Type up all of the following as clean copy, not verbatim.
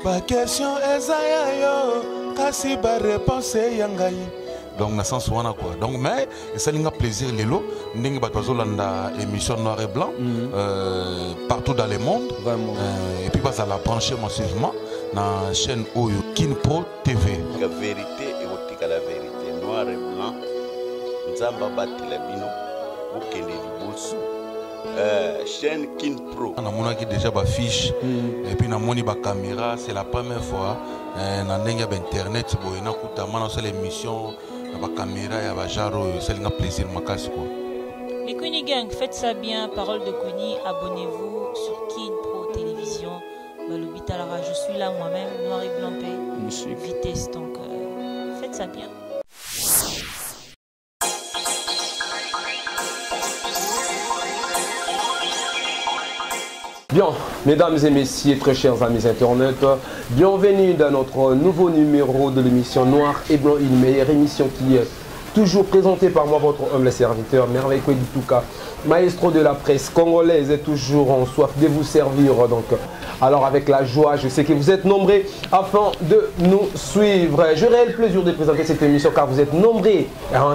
Pas question ezaya yo, kasi ba réponse yangai. Donc na sens wana quoi. Donc mais ça linga plaisir lelo, ndenge ba tozolanda émission noir et blanc partout dans le monde. Vraiment. Et puis ça la brancher massivement na chaîne Oyo Kinpro TV. La vérité et otika la vérité noir et blanc. Nzamba batila bino okende liboso. Chaîne Kinpro. On a monaki déjà ba fiche et puis na moni ba caméra, c'est la première fois na ndenge ba internet boy na kutama na seule émission na ba caméra ya ba jaro, c'est un plaisir makasi quoi. Les Kuni Gang, faites ça bien, parole de Kuni, abonnez-vous sur Kinpro Télévision. Baloubitalara, je suis là moi-même, noir et blanc paix, vitesse, donc faites ça bien. Bien, mesdames et messieurs, très chers amis internautes, bienvenue dans notre nouveau numéro de l'émission Noir et Blanc, une meilleure émission qui est toujours présentée par moi, votre humble serviteur, Merveille Koueditouka, maestro de la presse congolaise, est toujours en soif de vous servir. Donc, alors avec la joie, je sais que vous êtes nombreux afin de nous suivre. J'aurai le plaisir de présenter cette émission car vous êtes nombreux,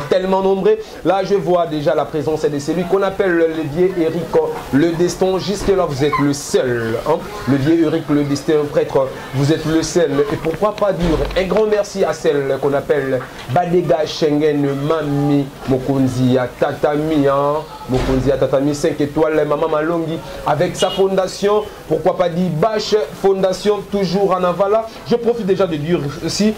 tellement nombreux. Là, je vois déjà la présence de celui qu'on appelle le vieux Eric Le Destin. Jusque-là, vous êtes le seul. Hein? Le vieux Eric Le Destin, prêtre, vous êtes le seul. Et pourquoi pas dire un grand merci à celle qu'on appelle Badega Schengen Mami Mokonzi à Tatami. Hein? Mokonzi à Tatami 5 étoiles, Maman Malongi, avec sa fondation, pourquoi pas dire Bâche Fondation, toujours en avala. Je profite déjà de dire aussi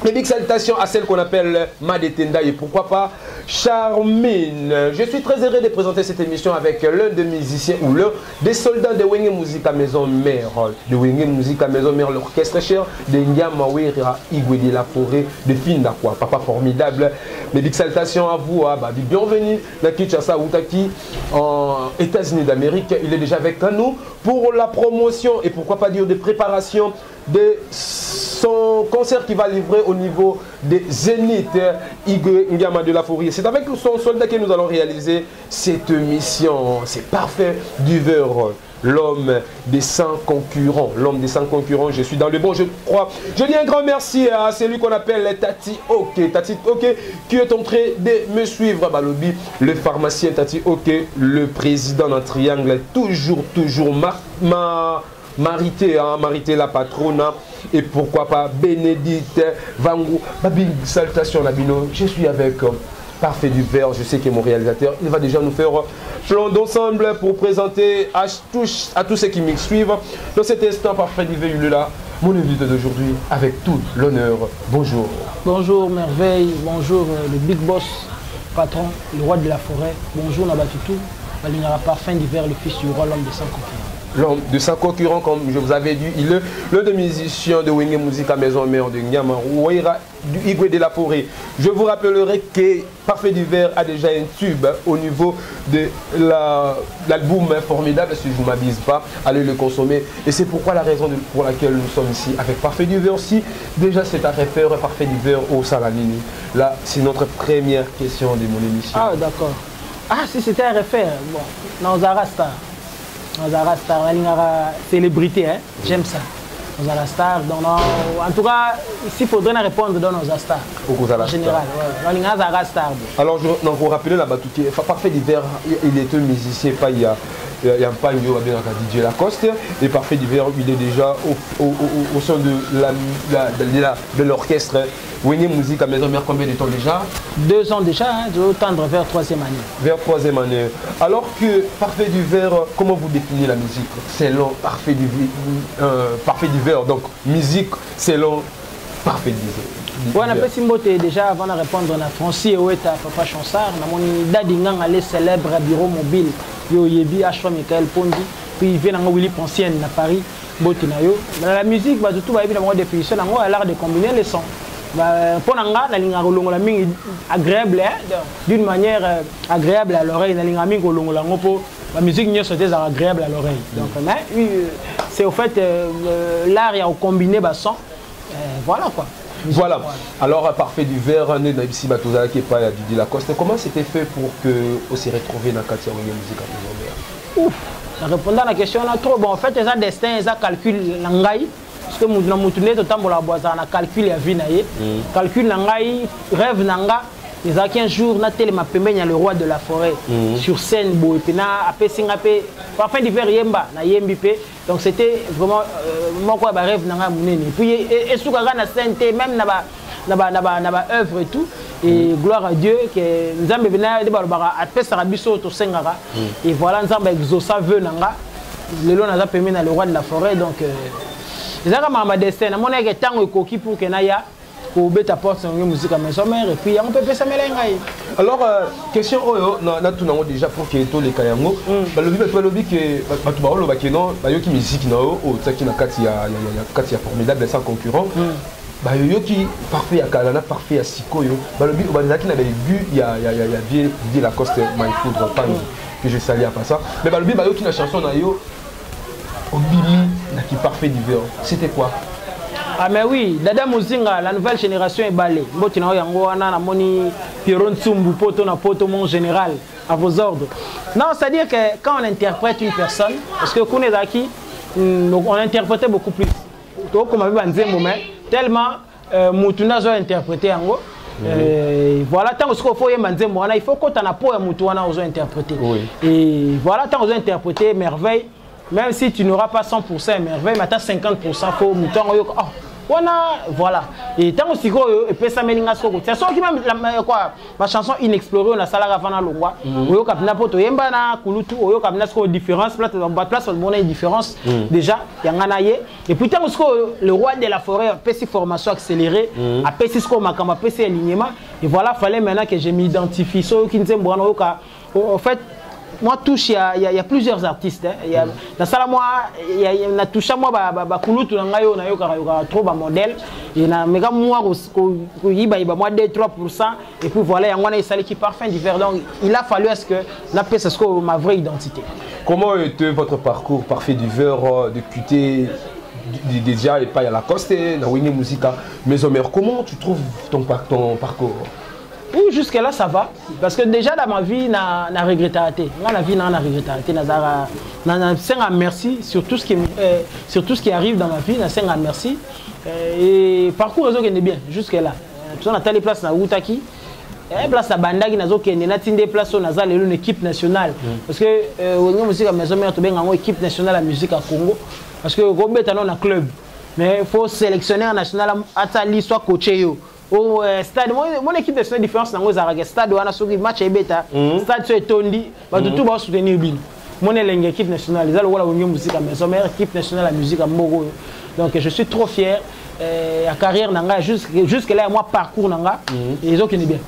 mes big salutations à celle qu'on appelle Madetenda et pourquoi pas Charmine. Je suis très heureux de présenter cette émission avec l'un des musiciens ou l'un des soldats de Wenge Musique à Maison Mère. De Wenge Musique à Maison Mère, l'orchestre cher de Nyamawera Igwe de la Forêt de Finda quoi. Papa formidable. Mes big salutations à vous. Bienvenue dans Kinshasa Outaki en États-Unis d'Amérique. Il est déjà avec nous pour la promotion et pourquoi pas dire de préparation de son concert qui va livrer au niveau des Zénith Igwe Ngama de la Forêt. C'est avec son soldat que nous allons réaliser cette mission. C'est parfait du verre. L'homme des 100 concurrents. L'homme des 100 concurrents, je suis dans le bon, je crois. Je dis un grand merci à celui qu'on appelle Tati Ok. Tati Ok qui est en train de me suivre. Balobi, le pharmacien Tati Ok, le président d'un triangle, toujours Marité, hein, Marité la patronne. Et pourquoi pas Bénédicte Vangou. Babi, salutation Nabino. Je suis avec Parfait du Verre. Je sais que mon réalisateur, il va déjà nous faire plan d'ensemble pour présenter à tous ceux qui me suivent. Dans cet instant, Parfait du Verre, il est là. Mon invité d'aujourd'hui, avec tout l'honneur. Bonjour. Bonjour Merveille. Bonjour le Big Boss, patron, le roi de la forêt. Bonjour Nabatutu. Alignera Parfait du Verre, le fils du roi, l'homme des 100 concurrents. L'homme de 100 concurrents, comme je vous avais dit, il est l'un des musiciens de Wenge Musique à Maison Mère de Nyamawera du Igwe de la Forêt. Je vous rappellerai que Parfait du Verre a déjà un tube au niveau de l'album formidable, si je ne m'abuse pas, allez le consommer. Et c'est pourquoi la raison pour laquelle nous sommes ici avec Parfait du Verre. Si déjà c'est à refaire Parfait du Verre au Salamini. Là, c'est notre première question de mon émission. Ah d'accord. Ah si c'était à refaire, bon, dans Zarasta. Ozara Star, célébrité, hein? J'aime ça. Ozara Star, en tout cas, ici il faudrait répondre dans nos Star. En général, ouais. Ozara Star. Alors, donc, vous rappelez là-bas, Parfait d'hiver, il est un musicien, il y a pas une DJ Lacoste, et Parfait d'hiver, il est déjà au sein de l'orchestre. Wenge Musique à Maison Mère, combien de temps déjà? 2 ans déjà, hein, je vais tendre vers 3e année. Vers 3e année. Alors que Parfait du Verre, comment vous définissez la musique selon Parfait du Verre, donc musique selon Parfait du Verre. Oui, on a fait Simbote déjà avant de répondre à Francis et Oueta, Papa Chansard. On a dit que célèbre bureau mobile, Yoyebi, H3 Michael Pondi, puis il vient à Willy Poncienne à Paris. La musique, tout va être une définition, elle a l'art de combiner les sons. Pour agréable, d'une manière agréable à l'oreille, la musique n'est pas agréable à l'oreille. Donc, c'est au fait l'art a combiné les sons. Voilà quoi. Voilà. Alors, Parfait du Verre, qui Lacoste, comment c'était fait pour que vous se retrouviez dans la Katia Wenge Musique à Maison Mère? Ouf, en répondant à la question, là, trop bon. En fait, les destins, les calculs, l'angaï. parce que mutu nde totambola boza na calcul ya vie na ye calcul na ngai rêve na nga ezalaki un jour na telema pembeni ya le roi de la forêt sur scène boye mpe na apesinga mpe parfum d'hiver yemba na yembi mpe donc c'était vraiment moko ya barêve na ngai monene puis esukaka na scène te même na ba œuvre et tout et gloire à Dieu que nzambe bina de balobaka apesaka biso to sengaka et voilà nzambe exauça vœu nanga lelo naza pembeni na le roi de la forêt donc ezaka ma destin na mona ke tango ekoki pour que na ya pour beta porte sur musique à maison mère et puis on peut pesa melenga. Alors question oyo na tout nango déjà pour que to les kayango balobi que batu ba oloba ke non ba yoki musique na o tsaki na kati ya formidable sans concurrent ba yoki parfait ya kalana parfait ya sikoyo balobi obanzaki na début ya vie la coste my foudre pan que je salue à pas ça mais balobi ba yoki na chanson na yo obili na qui parfait d'hiver c'était quoi? Ah mais oui, Dada Muzinga, la nouvelle génération est balée. Mbotina yango wana na moni Pierron Tsumbu poto na poto mon général à vos ordres. Non, c'est-à-dire que quand on interprète une personne, parce que Kunezaki, on interprétait beaucoup plus. Comme on avait tellement Mutuna zo interprété yango. Voilà, tant que ce qu'il faut il faut qu'on a pour Mutuna zo interpréter. Et voilà, tant que zo interpréter merveille. Même si tu n'auras pas 100% merveille, mais tu as 50% pour mouton. Voilà. Et tant que tu peux s'amener à ce que tu as même ma chanson inexplorée, on a Salara Fana Longwa. Oyo Kapna Poto Yembana, Kulutu, Oyo Kapna Sko différence, place on a une différence déjà, il y a un aïe. Et puis tant que le roi de la forêt a fait formation accélérée, a fait ce qu'on m'a fait alignement. Et voilà, il fallait maintenant que je m'identifie. En fait, moi touche il y a plusieurs artistes il y a dans ça moi il y a touché moi ba kulutu na yo trop ba modèle et na mega moi ko yiba moi 2-3% et puis voilà yango na isali qui parfum d'hiver donc il a fallu est-ce que la pièce est ma vraie identité. Comment était votre parcours parfait d'hiver de QT déjà et pas à la coste na Winnie Musica Maison Mère comment tu trouves ton parcours? Jusque là ça va parce que déjà dans ma vie na regretté dans la vie na regretté na merci sur tout ce qui arrive dans ma vie na senga merci et parcours réseau qui est bien jusque là tu as telle place na Outaki place à bandaki nazo kende na tinde place na za lelo une équipe nationale parce que Winnie Musica Maison Mère to benga équipe nationale la musique à Congo parce que Robert non na club mais il faut sélectionner en national atali soit coaché yo au stade mon équipe de cette différence dans les stade wana soki match e beta stade so etondi ba tout ba soutenir bino mon équipe nationale ils wala Winnie Musica Maison Mère équipe nationale la musique à Mbogo donc je suis trop fier la carrière nanga jusque là moi parcours nanga et ils ont qui bien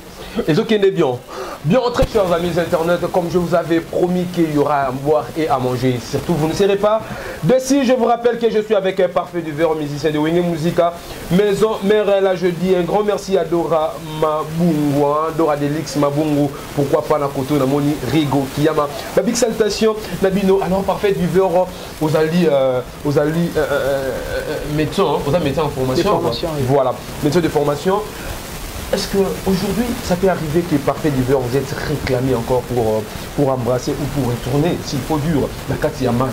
Bien rentré chers amis internet, comme je vous avais promis qu'il y aura à boire et à manger. Surtout vous ne serez pas déçus. Je vous rappelle que je suis avec un parfait du verre musicien de Winnie Musica Maison Mère. Là je dis un grand merci à Dora Mabungu, Dora Delix Mabungu, pourquoi pas Nakoto Namoni Rigo Kiyama. La big salutation Nabino. Alors parfait du verre aux alliés médecins, médecins en formation. Voilà, médecins de formation. Est-ce qu'aujourd'hui, ça peut arriver que parfait d'hiver, vous êtes réclamé encore pour embrasser ou pour retourner, s'il faut dur, la Katiaman,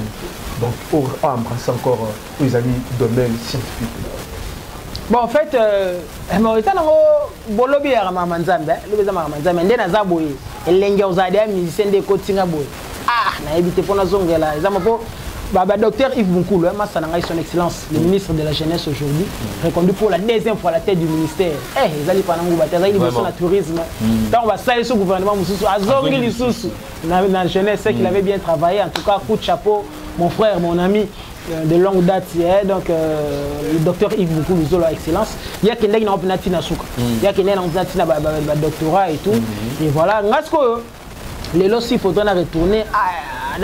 donc pour embrasser encore les amis de domaine scientifique? Bon, en fait, bolobi ya mamanzambe, lobeza mamanzambe, ndena zaboye, elenge ozade ya musicien de Kotinga boye. Ah, na ebite pona zongela, ezamapo docteur Yves Bunkoulou, son excellence, le ministre de la jeunesse aujourd'hui, reconduit pour la deuxième fois la tête du ministère. Ils allaient pendant le tourisme. Quand on va saluer ce gouvernement, dans la jeunesse, c'est qu'il avait bien travaillé. En tout cas, coup de chapeau, mon frère, mon ami de longue date, donc le docteur Yves Bunkoulou, excellence. Il y a quelqu'un qui n'a pas il y a quelqu'un qui n'a pas doctorat et tout. Et voilà, les lots, il faudra retourner à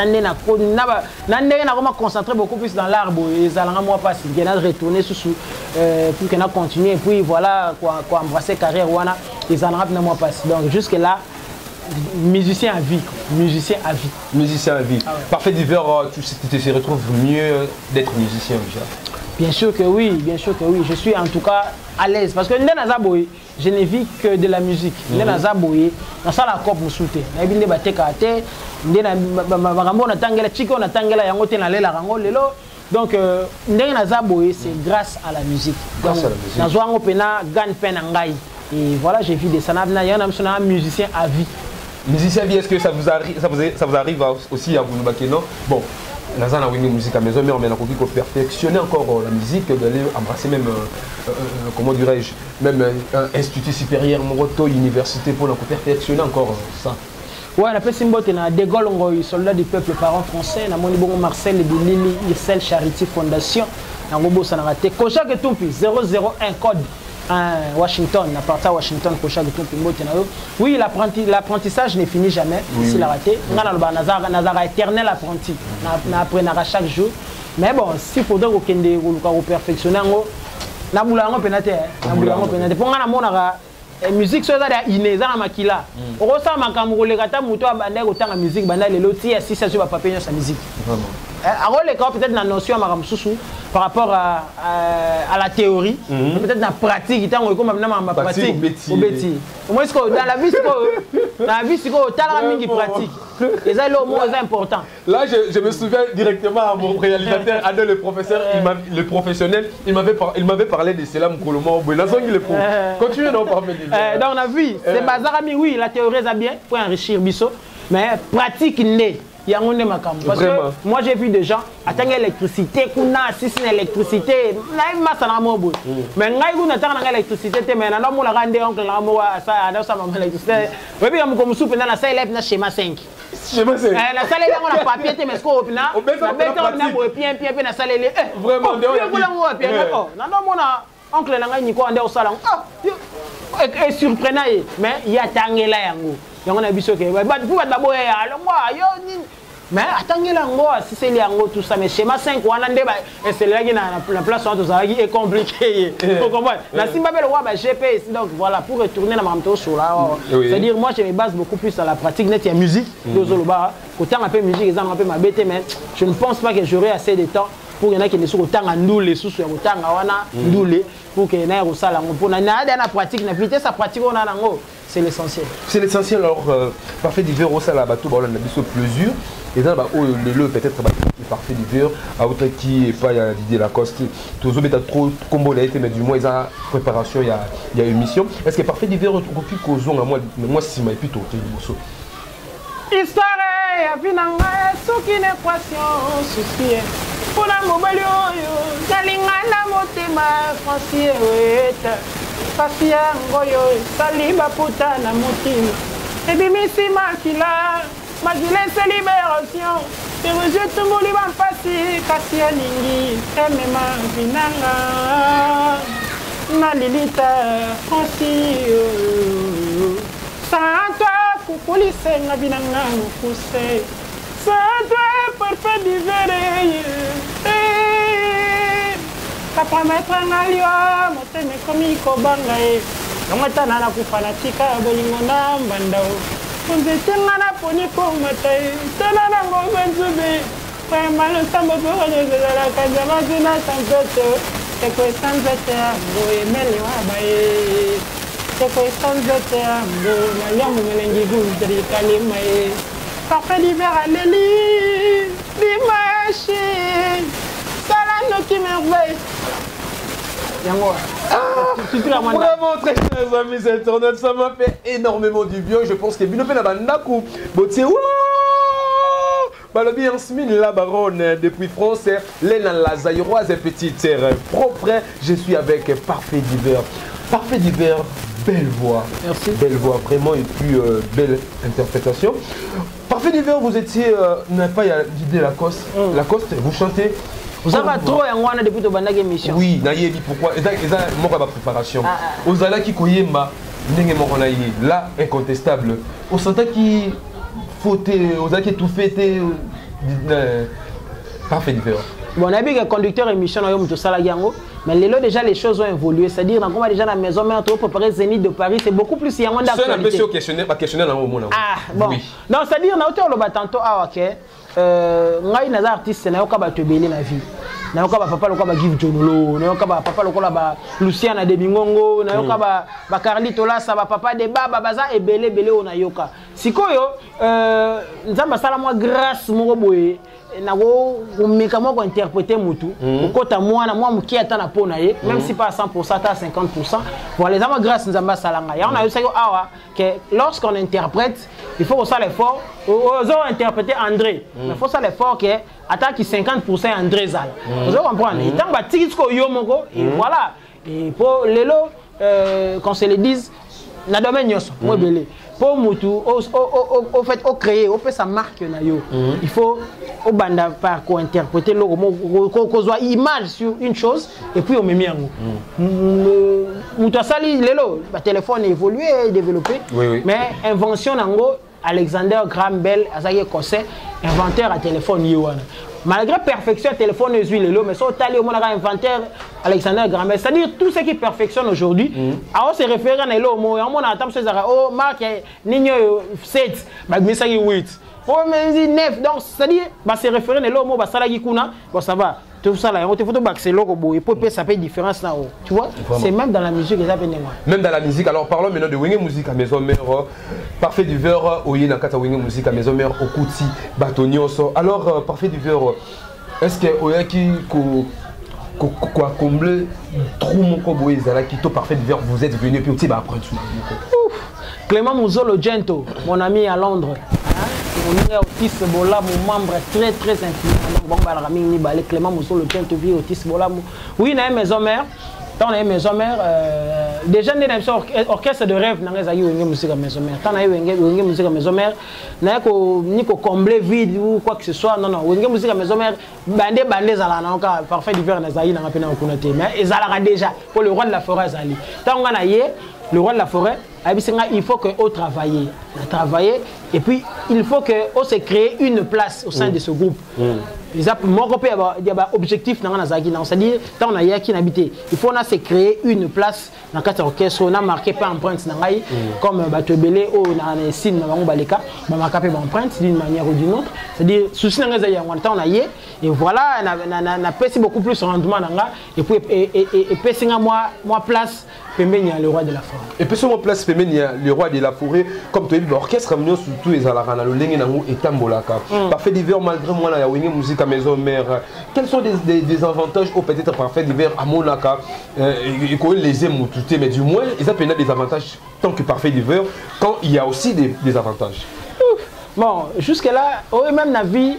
concentrer beaucoup plus dans l'arbre et ça moi pas si on retourner pour qu'on continue et puis voilà quoi embrasser carrière wana ils en moi pas donc jusque là musicien à vie musicien à vie parfait d'hiver tu te retrouves mieux d'être musicien déjà. Bien sûr que oui, je suis en tout cas à l'aise parce que je ne vis que de la musique. Dans ça la cop me soutient. Je Donc, c'est grâce à la musique. Grâce à la musique. Et voilà, j'ai vu des sanabna, il y a un musicien à vie. Musicien à vie, est-ce que ça vous arrive aussi à vous non? Bon, nous avons une musique à la maison, mais on a envie de perfectionner encore la musique, d'aller embrasser même, comment dirais-je, même un institut supérieur, mon université pour perfectionner encore ça. Ouais, on appelle Simbote, De Gaulle, soldat du peuple, parents français, on a Marcel de Lili, Ircel Charity Fondation, on a raté. Kocha Getumpi, 001 code. Washington, à partir de Washington, oui, l'apprentissage ne finit jamais, s'il a raté. On a éternel apprenti, on apprend chaque jour. Mais bon, s'il faudrait qu'on perfectionne, on a musique so da ineza na makila okosa makambo lekata muto abanda kotanga musique banda lelo ti assis sur ba papier sa musique vraiment peut-être na notion makambo susu par rapport à la théorie peut-être na pratique tango comme na pratique au bêtis moi est-ce que dans la vie c'est quoi tala mingi pratique et ça le mot est important. Là je me souviens directement à mon réalisateur Adel le professeur le professionnel il m'avait parlé de cela Mkolomo continue d'en parler. Donc on a vu, c'est bazarami, oui, la théorie est bien pour enrichir Bisso, mais pratique n'est. Il y a un makam. Parce que moi j'ai vu des gens attendre l'électricité, si c'est l'électricité, mais on attend l'électricité, mais on a rendu oncle ça l'électricité. Oui, comme soupe dans la salle na schéma 5. Schéma 5. La salle là on a papier mais ce qu'on a. On a salle vraiment oncle na ngai niko ande osala et surprenant mais il y a tangela yango yango na biso ke ba pour ba boya alongwa yo mais atangela yango si c'est yango tout ça mais schéma 5 wana nde ba c'est là qui na place où ça est compliqué vous comprenez na simba belo wa ba GPS donc voilà pour retourner na mamto sur là c'est à dire moi je me base beaucoup plus à la pratique net ya musique dozoloba autant un peu musique ils ont un peu ma bête mais je ne pense pas que j'aurai assez de temps pour y en a qui ne sont autant en ndoule sous sur autant wana ndoule pour que na ko sala ngo pona na na pratique na vitesse sa pratique on a nango c'est l'essentiel. C'est l'essentiel alors parfait d'hiver au sala bateau ba on a biso plusieurs et dans ba le peut-être parfait d'hiver à autre qui est pas Didier Lacoste tous beta trop combo la été mais du moins ils a préparation il y a émission est-ce que parfait d'hiver au cozon à moi si m'a plutôt mosso histoire ya vinanga soki une équation souci pour la mobile yo zalingana motema francie weta kasi ngoyo saliba puta na motima ebimisi makila c'est libération et je te moli ba pasi kasi alingi emema vinanga na lilita francie sans toi kukulise nga binanga mukuse sans toi parfait d'hiver ka promettre nga lio moteme komi kobanga yango tana na kufanatika bolingo na mbandao kunzete nga na poni komata tana nango benzube vraiment le sambo ezalaka jamasi na sanzoto ekwesanzete yango emeli wabaye ekwesanzete yango naliambo melengi gudri kalimaye parfait d'hiver aleli dimashi salano qui merveille. Vraiment très chers amis internautes, ça m'a fait énormément du bien. Je pense que Binope na bandaku botié Balobi Yansmine la baronne depuis France, Léna la Zaïroise et petite terre propre. Je suis avec Parfait d'hiver. Parfait d'hiver, belle voix. Merci. Belle voix, vraiment et puis belle interprétation. Parfait d'hiver, vous étiez, n'avez pas d'idée Lacoste. Lacoste, vous chantez. Vous avez trop un mois depuis votre émission. Oui, naïe pourquoi? Et ça, moi ma préparation. Aux ala qui koyemba, n'engé mon là incontestable. Au santa qui fauté, aux ala qui tout fêté, parfait d'hiver. Bon, on a vu que conducteur émission mais déjà les choses ont évolué. C'est-à-dire, on a déjà la maison, mais on a préparé Zénith de Paris, c'est beaucoup plus d'actualité. C'est un peu sur questionnaire, pas questionnaire dans le monde. Ah, bon. Oui. Non, c'est-à-dire, on a autant le tantôt, ah, ok. Ngai naza artiste na yoka ba tebele na vie. Na yoka ba papa lokola ba Give Jonolo, na yoka ba papa lokola ba Luciana de Bingongo, na yoka ba Carlito la sa ba papa de baba baza ebele bele ona yoka. Sikoyo nzamba sala moi grâce moko boye mécaniquement interpréter mutu okota mwana moi muki atana pona ye même si pas à 100% à 50% voilà les amas grâce nzamba salanga ya on a eu ça awa que lorsqu'on interprète il faut aussi l'effort ozo interpréter André mais faut ça l'effort que attaque 50% André Zal vous comprenez et tant ba tiki ko yo moko et voilà et pour lelo quand se le disent na domaine nyonso moi belé pour mutu au fait au créer au fait sa marque na yo il faut au banda par ko interpréter le ko soit image sur une chose et puis on met yango mutu sali lelo ba téléphone évolué et développé mais invention nango Alexander Graham Bell azaki conseil inventeur à téléphone yowana malgré perfection téléphone est lelo mais so tali au monde inventeur Alexander Graham Bell c'est-à-dire tout ce qui perfectionne aujourd'hui a se référer à lelo mo on a attend ces oh marque ninyo 7 ba misaki 8 oh mais 9 donc c'est-à-dire ba se référer à lelo mo ba salaki kuna bon ça va tout ça là on te faut baxer loko bo et pour ça fait différence là tu vois c'est même dans la musique ça peut même dans la musique alors parlons maintenant de Wenge musique à maison mère parfait du verre oyena kata Wenge musique à maison mère okuti batonioso alors parfait du verre est-ce que oyaki quoi combler trou mon kobo ezala qui to parfait du verre vous êtes venu puis ba apprendre tout Clément Mouzolo Gento mon ami à Londres on est Otis Bola mon membre très influent donc bon ba ni balé Clément Mouzolo Gento vie Otis Bola oui na maison mère tant na maison mère déjà né dans orchestre de rêve na ngeza Wenge musique à maison mère tant na Wenge musique à maison mère na ko ni ko combler vide ou quoi que ce soit non Wenge musique à maison mère bande zala na ka parfait d'hiver na zayi na pena ko noter mais ezala déjà pour le roi de la forêt zali tant on a yé le roi de la forêt il faut que on travailler et puis il faut que on se crée une place au sein de ce groupe mon groupe il y a objectif dans la zagi c'est-à-dire tant on a yaki n'habité il faut on se créer une place dans quatre orchestres on a marqué pas empreinte nangai comme batebele au na signe na bango baleka ba marqué pas empreinte d'une manière ou d'une autre c'est-à-dire souci na ngeza ya on a yé et voilà na pèse beaucoup plus rendement nanga et puis et pèse moi place Pemenia, le roi de la forêt. Et puis sur mon place Pemenia, le roi de la forêt, comme tu as dit, l'orchestre Ramio surtout les alarana, le lengue nango et tambolaka. Parfait d'hiver malgré moi la Wenge musique à maison mère. Quels sont des avantages ou peut-être parfait d'hiver à Monaka et qu'on les aime tout mais du moins ils ont des avantages tant que parfait d'hiver quand il y a aussi des avantages. Bon, jusque là, même la vie,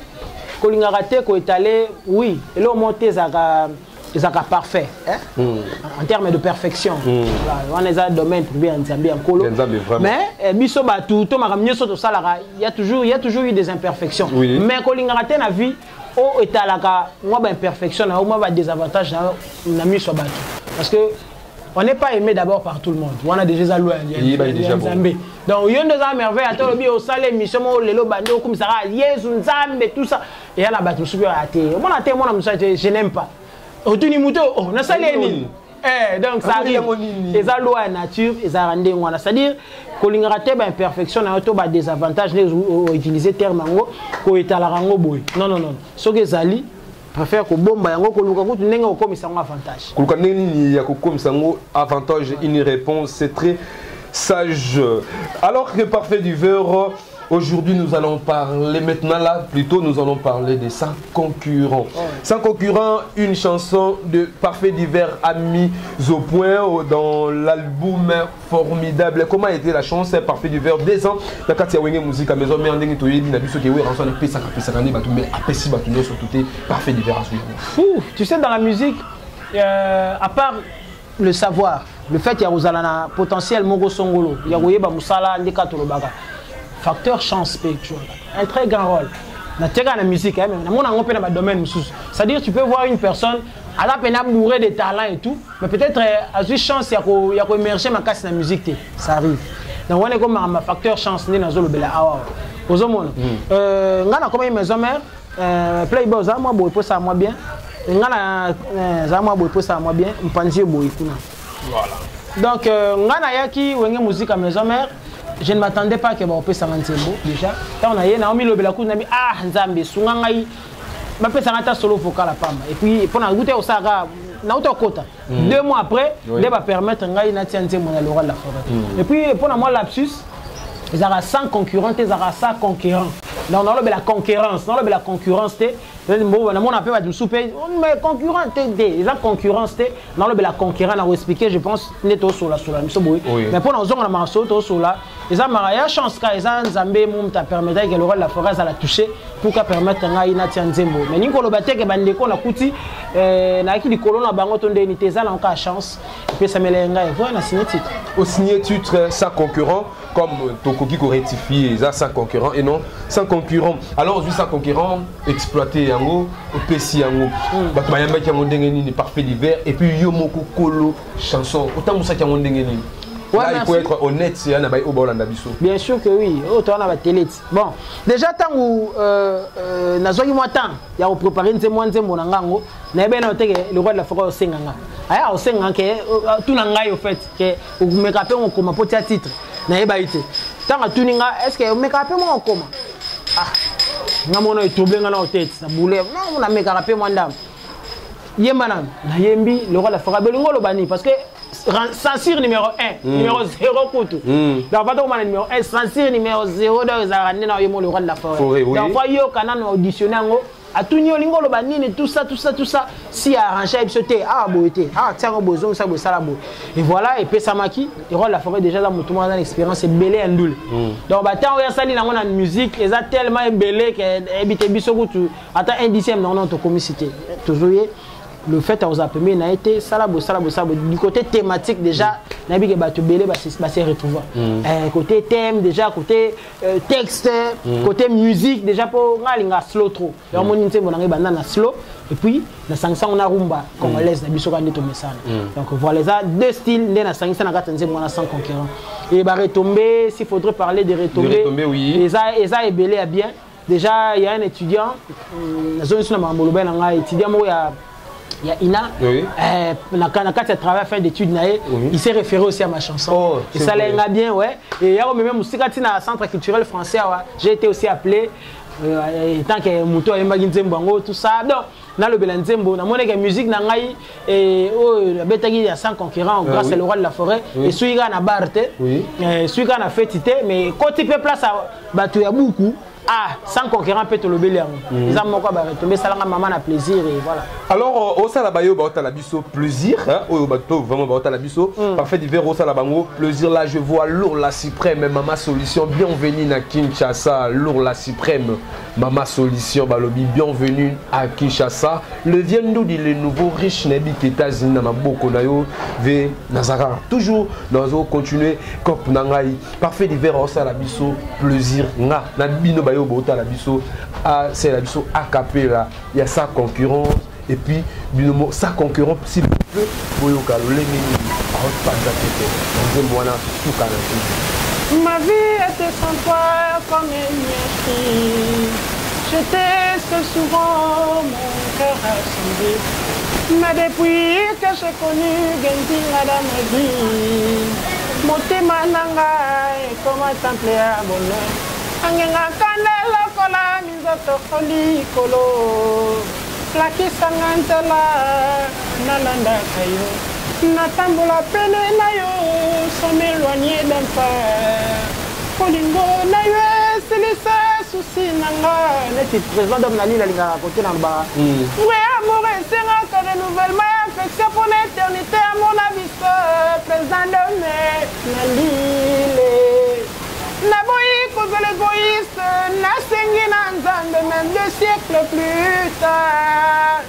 qu'on a raté, qu'on est allé, oui, et là on monte ils ont parfait en termes de perfection. On est dans le domaine pour bien en colo. Mais biso batu to makamnyo so to salara, il y a toujours eu des imperfections. Mais quand on a raté la vie, au etalaka moi ba imperfection na moi ba désavantage na mi so batu. Parce que on n'est pas aimé d'abord par tout le monde. On a déjà loin. Donc il y a des merveilles à tout au salé mission lelo bando comme ça Yesu nzambe tout ça et là batu super raté. Moi na témoin je n'aime pas. Otuni muto oh na saleni donc ça arrive les lois nature et ça rende ngwana c'est-à-dire ko lingaraté ba imperfection na to ba désavantage les utiliser terme ngo ko etala rango boy non so que zali préfère ko bomba yango ko luka ko ndenge ko komisa ngo avantage ko luka nini ya ko komisa ngo avantage une réponse c'est très sage alors que parfait du verre. Aujourd'hui, nous allons parler, maintenant là, plutôt, nous allons parler de Sans concurrent. Sans concurrent, une chanson de Parfait d'hiver a mis au point dans l'album formidable. Comment a été la chanson Parfait d'hiver 2 ans la Katia Wenge musique à maison, mais en dingue, tu Parfait d'hiver. Tu sais, dans la musique, à part le savoir, le fait qu'il y a un potentiel Mongo Songolo, il y a Woyeba Moussala, Ndeka Tolobaga. Facteur chance, un très grand rôle. Dans la musique, dans domaine, c'est-à-dire tu peux voir une personne, elle a peine à mourir de talent et tout, mais peut-être à une chance, il y a émerger ma casse dans la musique, ça arrive. Donc on est comme un facteur chance, dans le bel awa. Aux hommes, on a comme une maison mère, Playboy, ça moi boy ça moi bien, on a ça moi boy ça moi bien, on pense boy voilà. Donc on a yaki ou une musique à maison mère. Je ne m'attendais pas que vous puissiez déjà. Quand on a eu Naomi Lobelakou, on a dit ah Nzambe, Sungangai, ma personne solo vocal à Pamba. Et puis pour nous goûter au Saga, na auto kota. 2 mois après, il va permettre Ngai Natia Nzembo na la forêt. Et puis pour moi lapsus, ils ont 100 concurrents, ils ont 100 concurrents. Donc dans la concurrence, la concurrence on appelle du souper, mais concurrent les concurrence dans la concurrence on a expliqué je pense neto sur la mais pour nous on a marché sur là et ça mariage chance ka ça nzambe mum ta permettre que le roi de la forêt à la toucher pour ka permettre nga ina tianzembo mais ningo lo bateke bandeko na kuti na ki likolo na bango tonde ni teza na ka chance et puis ça melenga et voilà signé titre au signé titre sans concurrent comme Tokoki ko rectifier ça sans concurrent et non sans concurrent alors aujourd'hui sans concurrent exploiter yango opesi yango bato bayamba ki yango ndenge nini parfait d'hiver et puis yo moko kolo chanson autant musa ki yango ndenge nini. Là, il faut être honnête, c'est un abaye au Bolanda Bisso. Bien sûr que oui, autant on a télé. Bon, déjà tant où nazoyi moi tant, il y a préparé une témoin na ngango, na ben le roi de la forêt au senganga. Aya au senganga que tout nangai au fait que ou make up on comme petit titre. Na eba ité. Tant tout ninga, est-ce que make up moi on comme ah. Ngamona trouble ngana au tête, na boule. Non, on a make up moi ndam. Yemana, na yembi le roi de la forêt belingo lo bani parce que censure numéro 1, numéro 0 Koutou. Donc, pas de numéro 1, censure numéro 0 dans le roi de la forêt. Donc, voyez au canal auditionné à tout niveau lingo le banine tout ça si arrangé et sauté ah beauté ah tiens besoin ça beau ça et voilà et puis Samaki le roi de la forêt déjà dans tout monde dans l'expérience c'est belé andoul donc bah tant on y a sali dans la musique et ça tellement belé que habiter biso Koutou attends un dixième dans notre communauté toujours le fait à vous appeler n'a été salabo du côté thématique déjà n'a bien que batu belé bah c'est retrouvé côté thème déjà côté texte côté musique déjà pour ngalinga slow trop alors mon nité mon banana slow et puis na sangsa on a rumba congolaise na biso kandi tomesana donc voilà ça deux styles na sangsa na katanze mwana sans concurrent et bah retomber s'il faudrait parler de retomber oui et ça est belé à bien déjà il y a un étudiant na zone sur na mamboloba na étudiant mo il y a Ina, oui. Quand il travaille à faire des études, il s'est référé aussi à ma chanson. Oh, et ça l'a bien, ouais. Et il y a même aussi quand il y a un centre culturel français, j'ai été aussi appelé, tant que Mouto et Maginzembo, tout ça. Donc, dans le Belanzembo, dans la musique, il y a 100 concurrents grâce à le roi de la forêt. Et celui qui a Barte, celui qui a fait Tité, mais quand il fait place à il y a beaucoup. Ah, sans concurrent peut te le bélier. Les hommes quoi retomber ça la maman a plaisir et voilà. Alors au Salabayo ba la biso plaisir hein au bateau vraiment ba la biso parfait d'hiver au Salabango plaisir là je vois lourd la suprême Mama Solution bienvenue à Kinshasa lourd la suprême Mama Solution balobi bienvenue à Kinshasa le viendo dit les nouveaux riches nebi États-Unis na maboko na yo ve Nazara toujours nous allons continuer cop nangai parfait d'hiver au Salabiso plaisir na bino la biso c'est la biso a cappella il y a sa concurrence et puis sa concurrence s'il vous plaît boyoka le lengeni ma vie était sans toi comme une fille je teste souvent mon cœur a changé mais depuis que j'ai connu Gentil madame ma vie motema nanga et comment t'appeler à bonheur Angenga kanela kola mizoto koli kolo Plakisa ngantela nalanda kayo Natambola pene na yo sans m'éloigner d'un pas Kolingo na yo silisa souci nanga Neti président d'homme nali la linga raconté dans le bar Oui amour et c'est un renouvellement affection pour l'éternité à mon avis président d'homme nali Naboyi cause l'égoïste, nasengi na nzambe même 2 siècles plus tard.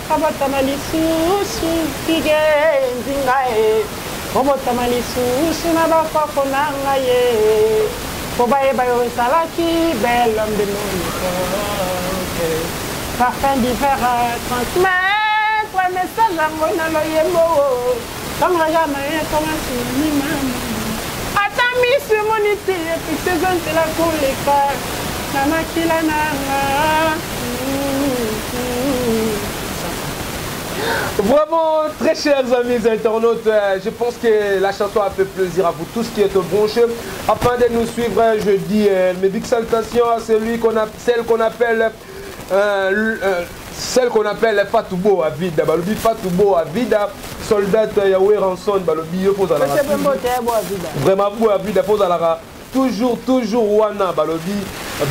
Kabotama lisusu pige nzinga e, kabotama lisusu na bakoko na ngai po bayeba yo esalaki bel homme de mon époque. Parfum d'hiver transmettre message yango na loyembo, comme regarde na comment c'est maman. Atami sur mon ité, puis c'est un de la colléca, Nana Kilananga. Vraiment, très chers amis internautes, je pense que la chanson a fait plaisir à vous tous qui êtes branchés. Afin de nous suivre, je dis mes big salutations à celle qu'on appelle Fatoubo Avida. Balobi Fatoubo Avida, soldat Yahweh Ranson, Balobi pose à la vraiment beau Avida pose à la toujours wana balobi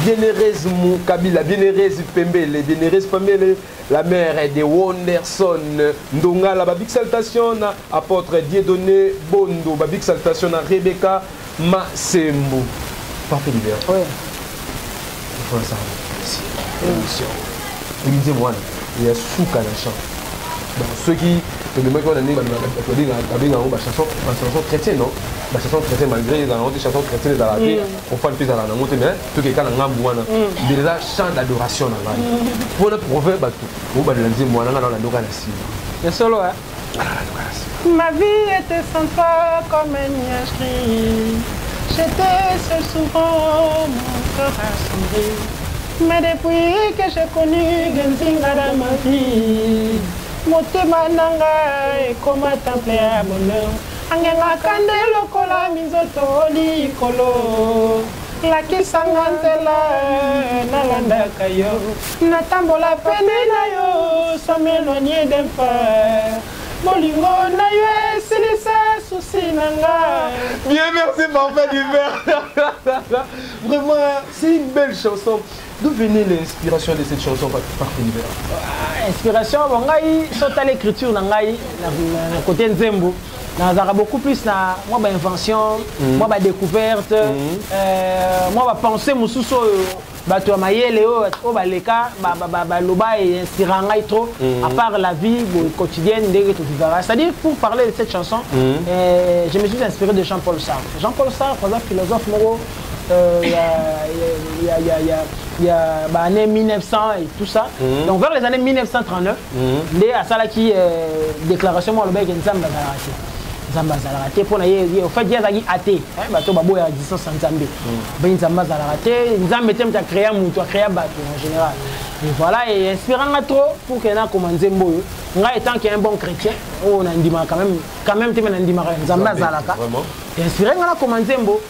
Bienheureuse Kabila, Bienheureuse Pembele, Bienheureuse Pembele, la mère de Wonderson Ndonga, la big salutation na apôtre Dieudonné Bondo, big salutation na Rebecca Masembo. Parfait d'hiver. Oui. Il faut ça. Émission. Il dit moi, il y a souka dans le champ. Ceux qui le mec on a dit chanson chrétienne non la chanson chrétienne malgré dans la chanson chrétienne dans la vie on fait plus dans la monter mais tout que quand on a besoin déjà chant d'adoration dans la pour le proverbe bateau on va le dire moi dans la adoration c'est solo hein ma vie était sans toi comme un nuage j'étais seul souvent mon cœur a sombré mais depuis que j'ai connu Genzinga dans ma vie motema nanga ekoma temple ya bonheur angenga kande lokola minzoto likolo lakisanga nzela nalandaka yo natambola pene na yo sans m'éloigner d'un pas molingo na yo esilisa susi nanga. Bien, merci Parfait d'hiver. Vraiment, c'est une belle chanson. D'où venait l'inspiration de cette chanson Parfait d'hiver? Inspiration, bon, ngai sauta l'écriture na ngai na côté Nzembo. Nazara beaucoup plus na moi ba invention, moi ba découverte, moi ba penser mususu bato ya mayele o baleka ba loba et inspirant ngai trop à part la vie quotidienne ndenge to vivara. C'est-à-dire pour parler de cette chanson, je me suis inspiré de Jean-Paul Sartre. Jean-Paul Sartre, un philosophe moro il y a années 1900 et tout ça. Donc vers les années 1939, les asala qui déclaration moi le bec Nzamba Zalaraté. Nzamba Zalaraté pour na ye au fait il y a athée, bato babo ya existence sans Nzambe. Ben Nzamba Zalaraté, Nzambe tem ta créer mutu, créer bato en général. Et voilà et inspirant trop pour que na comme Nzembo. Nga étant qu'il est un bon chrétien, on a ndima quand même tem na ndima Nzamba Zalaka. Et inspirant nga comme Nzembo.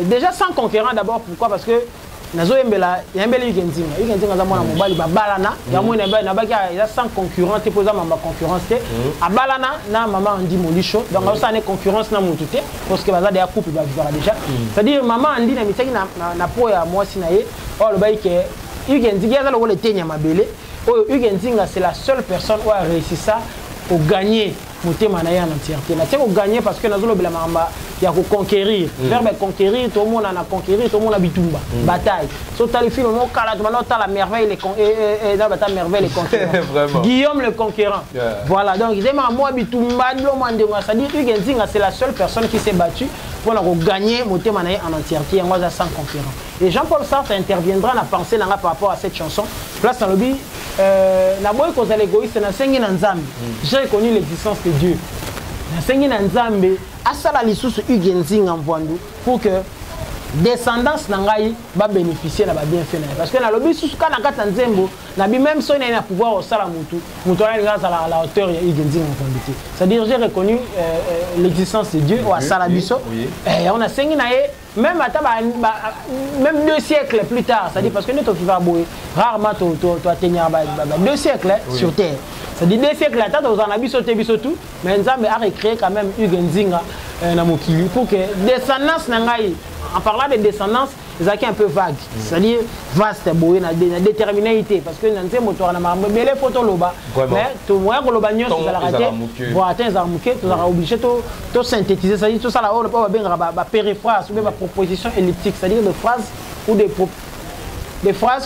Déjà sans conquérant d'abord, pourquoi? Parce que nazo yembela yembela Ugenzinga za mwana mobali babalana ya mwana na baki ya sans concurrent te poza mamba concurrence te abalana na maman Andi Molisho donc ça ne concurrence na mutu te parce que baza de couple ba vivra déjà c'est-à-dire maman Andi na mitaki na po ya mwasi na ye o le bayi ke Ugenzinga za le tenya mabele o Ugenzinga c'est la seule personne qui a réussi ça au gagner motema na ya en entièreté na tiens au gagner parce que nazo le bela mamba ya ko conquérir verbe conquérir tout le monde na conquérir tout le monde na bitumba bataille so tali film mo kala to na la merveille les na bataille merveille les conquérants Guillaume le conquérant voilà donc il ma moi bitumba lo mandenga ça dit Ugenzinga c'est la seule personne qui s'est battue pour la gagner motema na ya en entièreté moi sans conquérant et Jean-Paul Sartre interviendra na penser na par rapport à cette chanson place dans le bi na boy ko za l'égoïste na sengi na Nzambe j'ai reconnu l'existence de Dieu na sengi na Nzambe asala lisusu Ugenzinga mvandu pour que descendance na ngai ba bénéficier na ba bienfait na parce que na lobi susu kana kata Nzembo na bi même so na pouvoir au sala mutu ala ngasa à la hauteur ya Ugenzinga mvandu c'est-à-dire j'ai reconnu l'existence de Dieu ou asala biso et on a sengi na ye même même 2 siècles plus tard, c'est-à-dire parce que nous vivons rarement tu atteindre 2 siècles sur terre. C'est-à-dire 2 siècles à temps, on a sauté tout, mais nous avons recréé quand même Ugenzinga na mokili pour que descendance nangai en parlant de descendance, c'est un peu vague, c'est-à-dire vaste boye na déterminalité parce que nous avons moteur na mabele photo loba mais tout moyen que loba nyonso za la raté voilà tens za muke tu as obligé to synthétiser c'est-à-dire tout ça là on pas bien ba périphrase ou bien ba proposition elliptique c'est-à-dire des phrases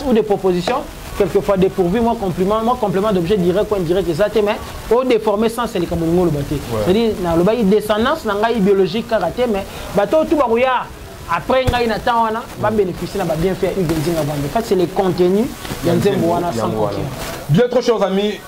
ou des propositions quelquefois dépourvues moi complément d'objet direct ou indirect exact mais au déformé sans c'est les kamongo loba té c'est-à-dire na loba descendance na ngai biologique karaté mais bato tout barouya après ngai na temps wana va bénéficier na ba bien faire Ugenzinga en fait c'est les contenus de Nzembo wana sans concurrent. Bien trop chers amis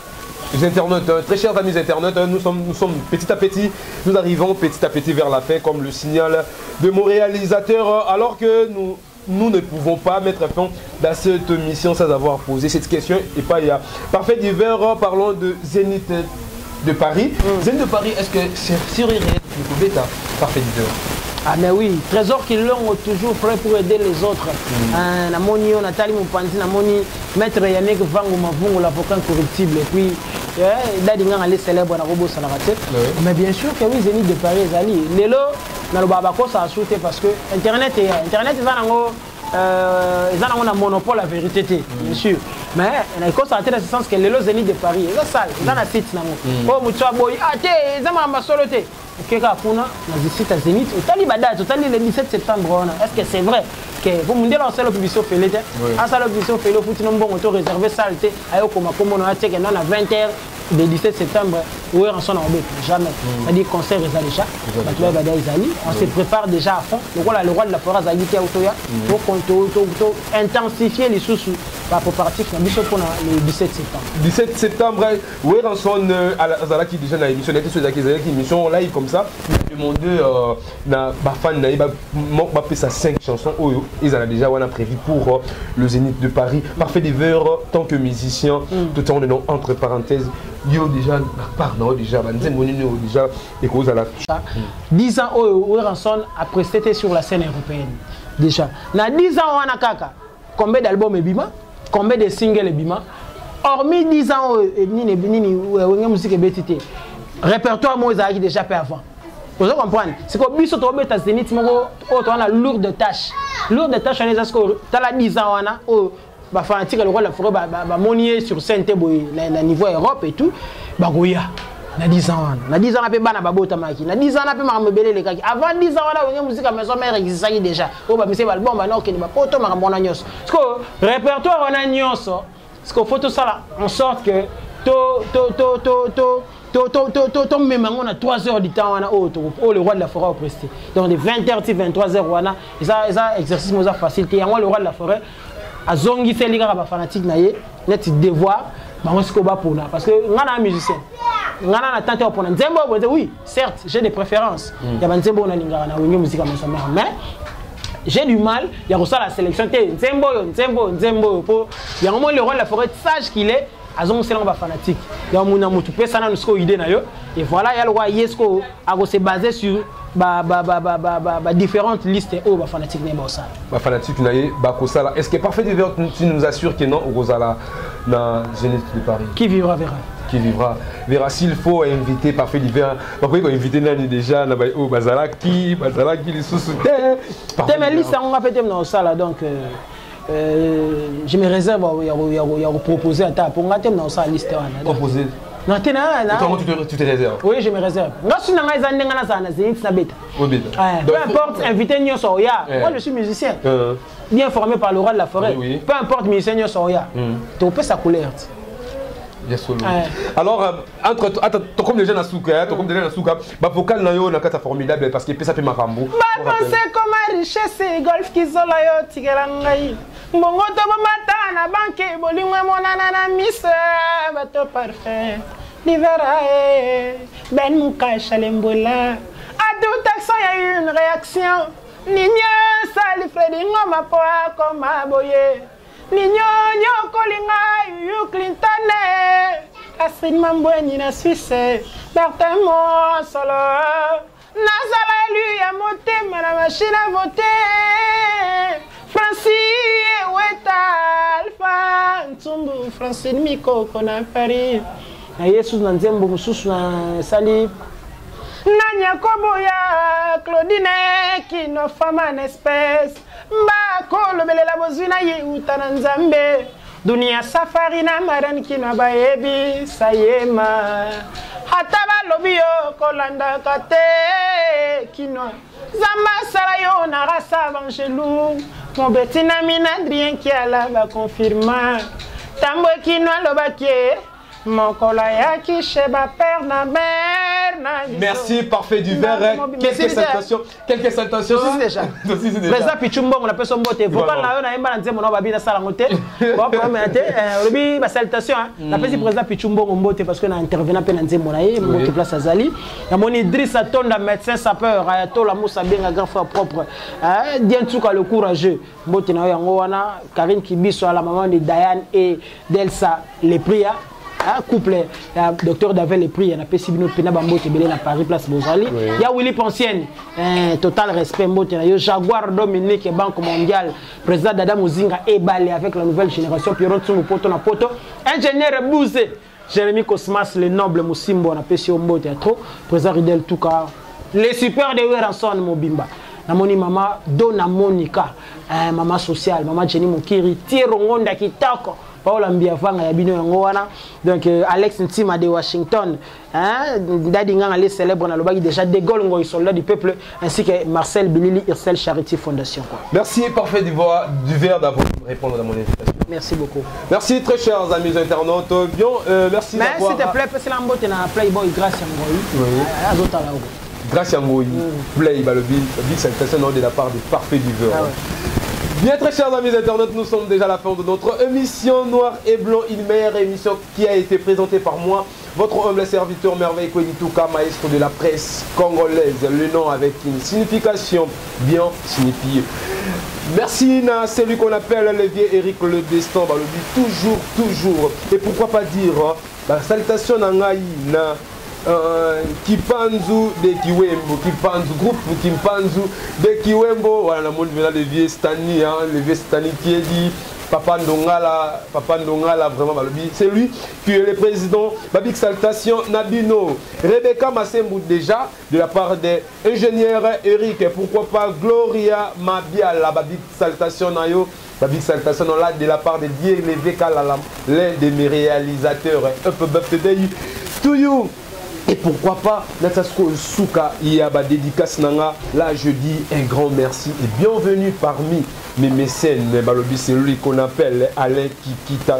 internautes, très chers amis internautes, nous sommes petit à petit, nous arrivons petit à petit vers la fin comme le signal de mon réalisateur alors que nous ne pouvons pas mettre fin dans cette mission sans avoir posé cette question et pas il y a Parfait d'hiver, parlons de Zénith de Paris. Zénith de Paris, est-ce que c'est sur Parfait d'hiver? Ah mais oui, trésor qui l'ont toujours prêt pour aider les autres. Namoni Nathalie Moupanzi, Namoni Maître Yannick Vango Mavungo, l'avocat incorruptible. Et puis Dadinga les célèbres na robo Salarate. Mais bien sûr que oui, Zénith de Paris Zali. Lelo na lo babako ça a sauté parce que internet ils ont un monopole la vérité bien sûr. Mais il faut s'arrêter dans ce sens que Lelo Zénith de Paris, ils ont salle, ils ont un site nango. Oh mutua boy, ils ont un soloté. Keka kuna na site à Zénith, au Talibada, au Tali le 17 septembre. Est-ce que c'est vrai que vous me dites on sait le publicité fait l'été, à ça le publicité fait le foot non bon auto réservé salle ayo comme on a checké non à 20h le 17 septembre où est en son orbite jamais. Ça dit concert les déjà. On se prépare déjà à fond. Donc voilà le roi de la forêt Zali qui a autoya pour intensifier les sous par partir pour le 17 septembre. 17 septembre où est en son Azala qui déjà na émission était sur la émission live comme ça. Demandé na ba fan na ba ça 5 chansons ils en a déjà prévu pour le Zénith de Paris. Parfait des vers tant que musicien tout en nom entre parenthèses. Yo déjà pardon déjà déjà et cause à la 10 ans Ranson a presté sur la scène européenne déjà na 10 ans on a kaka combien d'albums et bima combien de singles et bima hormis 10 ans ni musique et BTT répertoire moi ça déjà fait avant vous comprenez c'est que biso to beta Zénith moko to na lourde tâche on les asko tala 10 ans on a bah fanatique le roi la forêt bah monier sur scène na niveau Europe et tout bah goya na 10 ans na 10 ans na pe bana babota maki na 10 ans na pe makambele les kaki avant 10 ans on a musique à maison mère existait déjà oh bah monsieur album bah non que ba poto makambona nyos parce que répertoire on a nyos parce que photo ça là en sorte que même on a 3 heures du temps on a le roi de la forêt au presté donc de 20h à 23h on a ça exercice moi facilité le roi de la forêt a zongi fait les gars fanatique naie net devoir bango sikoba pona parce que ngana musicien ngana na tante pona nzembo oui certes j'ai des préférences ya banzembo na lingara na wengi musique mais j'ai du mal il y a ça la sélection nzembo pour il y a moment le roi de la forêt sage qu'il est azongo c'est ba fanatique il y a mon amour tout pesa na nusko idée na yo et voilà il y a le roi yesko a se baser sur différentes listes où fanatique n'est pas ça. Fanatique n'est pas ça. Est-ce que parfait de tu nous assures que non au Rosala dans Zénith de Paris? Qui vivra verra. Qui vivra verra s'il faut inviter parfait d'hiver. Pourquoi il faut inviter Nani déjà là au Bazala qui les sous-soutient. Mais liste on va peut-être dans ça là donc je me réserve à proposer à ta pour on va dans ça liste là. Proposer. Non, comment tu te réserves? Oui, je me réserve. Peu importe, invité Nyo Soya. Moi, je suis musicien. Bien formé par le roi de la forêt. Peu importe, musicien Nyo Soya. Tu peux sa couleur. Alors, entre comme les gens à Souka, ma vocal nayo na kata formidable parce que ça peut m'arambo. Bah pensez comme richesse golf qui zola yo tigerangai. Mbongo to mata na banque bolingwe monana na miss bato parfait. Libérae ben muka chalembola. À tout accent il y a eu une réaction. Nigno sali Freddy ngoma poa comme aboye. Nigno kolinga yu Clinton. Astrid Mambweni na Suisse. Martin Monsolo. Nazala lui a monté ma machine à voter. Francis Weta Alpha Ntumbu Francis Miko kona Paris. Na Yesu na nzembo mususu na sali. Nanya Koboya Claudine kino fama en espèce. Mbako lobele la bozina ye utana nzambe. Dunia safari na maran kino baebi sayema. Hataba lobio kolanda kate kino. Zamba sarayo na rasa bangelou. Mon petit ami Adrien qui a là va confirmer. Tambo kino lobakie. Mon colaya qui cheba père na mère. Merci, parfait du verre. Quelques salutations. Quelques salutations. C'est déjà. Président Pichumbo, on appelle son beauté. Vous parlez là, on a un balancer mon nom babi na sala ngote. Bon, on a salutation. On appelle président Pichumbo mon beauté parce qu'on a intervenu à nzembo mon aïe, mon beauté place Azali. Il y a mon Idrissa Tonda médecin sapeur, Ayatola Moussa Benga grand frère propre. Dien Tsuka le courageux. Beauté na yango wana Karine Kibiso la maman de Diane et d'Elsa les prières. Couple, docteur David les prix, il y a Pessibino Pena Bambo qui est à Paris, place Bozali. Il y a Willy Pensienne, total respect, il y a Jaguar Dominique, Banque mondiale, président d'Adam Ouzinga et Balé avec la nouvelle génération, Pierrot Tsumu Poto na Poto, ingénieur Bouzé, Jérémy Cosmas, le noble Moussimbo, on appelle Siombo Théâtre, président Ridel Touka, les super de Weranson Mobimba. Namoni mama Dona Monica, maman sociale, maman Jenny Mokiri, Tirongonda Kitako, Paola Mbiavanga Yabino Yangoana, donc Alex Ntima de Washington, Dadi Ngang les célèbres dans le bagage déjà De Gaulle, soldat du peuple, ainsi que Marcel Bilili, Irsel Charity Fondation. Merci, parfait du verre d'avoir répondu à mon invitation. Merci beaucoup. Merci très chers amis internautes. Bien, merci d'avoir... Mais s'il te plaît, c'est l'ambote dans Playboy grâce à moi. Grâce à moi, Play, le big salutation de la part du parfait du verre. Bien très chers amis internautes, nous sommes déjà à la fin de notre émission Noir et Blanc, une meilleure émission qui a été présentée par moi, votre humble serviteur Merveille Kwenituka, maestro de la presse congolaise, le nom avec une signification bien signifiée. Merci à celui qu'on appelle le vieux Eric Le Destin, le dit toujours, et pourquoi pas dire, salutation à Ngaï, Kipanzu de Kiwembo, Kipanzu, groupe Kipanzu de Kiwembo, voilà, le monde vient de vieux Stani, le vieux Stani qui est dit, Papa Ndongala, vraiment, c'est lui qui est le président, Babik Saltation Nabino, Rebecca Massembou déjà, de la part des ingénieurs Eric, et pourquoi pas Gloria Mabiala, Babik Saltation Nayo, Babik Saltation là, de la part de Dieu Leveka Lalam, l'un de mes réalisateurs, un peu birthday to you. Et pourquoi pas, Natsasko Souka, Yaba dédicace Nanga. Là, je dis un grand merci et bienvenue parmi mes mécènes. C'est lui qu'on appelle Alain Kika,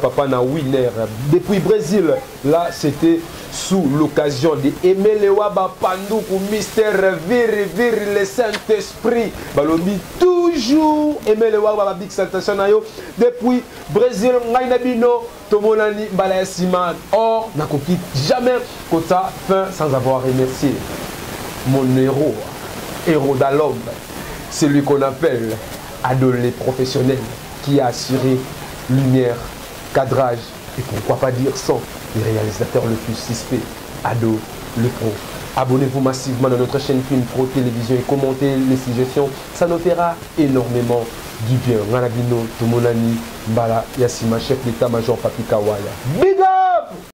papa na winner. Depuis Brésil, là, c'était sous l'occasion d'aimer le Waba Pandoukou, Mystère Viri, le Saint-Esprit. Balobi, toujours aimer le Waba Big Santationayo. Depuis Brésil, Ngainabino, Tomonani, Balayasiman. Or, n'a coquille jamais Kota fin sans avoir remercié mon héros d'Alom, celui qu'on appelle Adolé professionnel, qui a assuré lumière, cadrage et pourquoi pas dire son, le réalisateur le plus suspect, Ado le pro. Abonnez-vous massivement à notre chaîne Film Pro Télévision et commentez les suggestions, ça nous fera énormément du bien. Nganabino, Tomonani, Mbala, Yassima, chef d'état-major Papi Kawaya.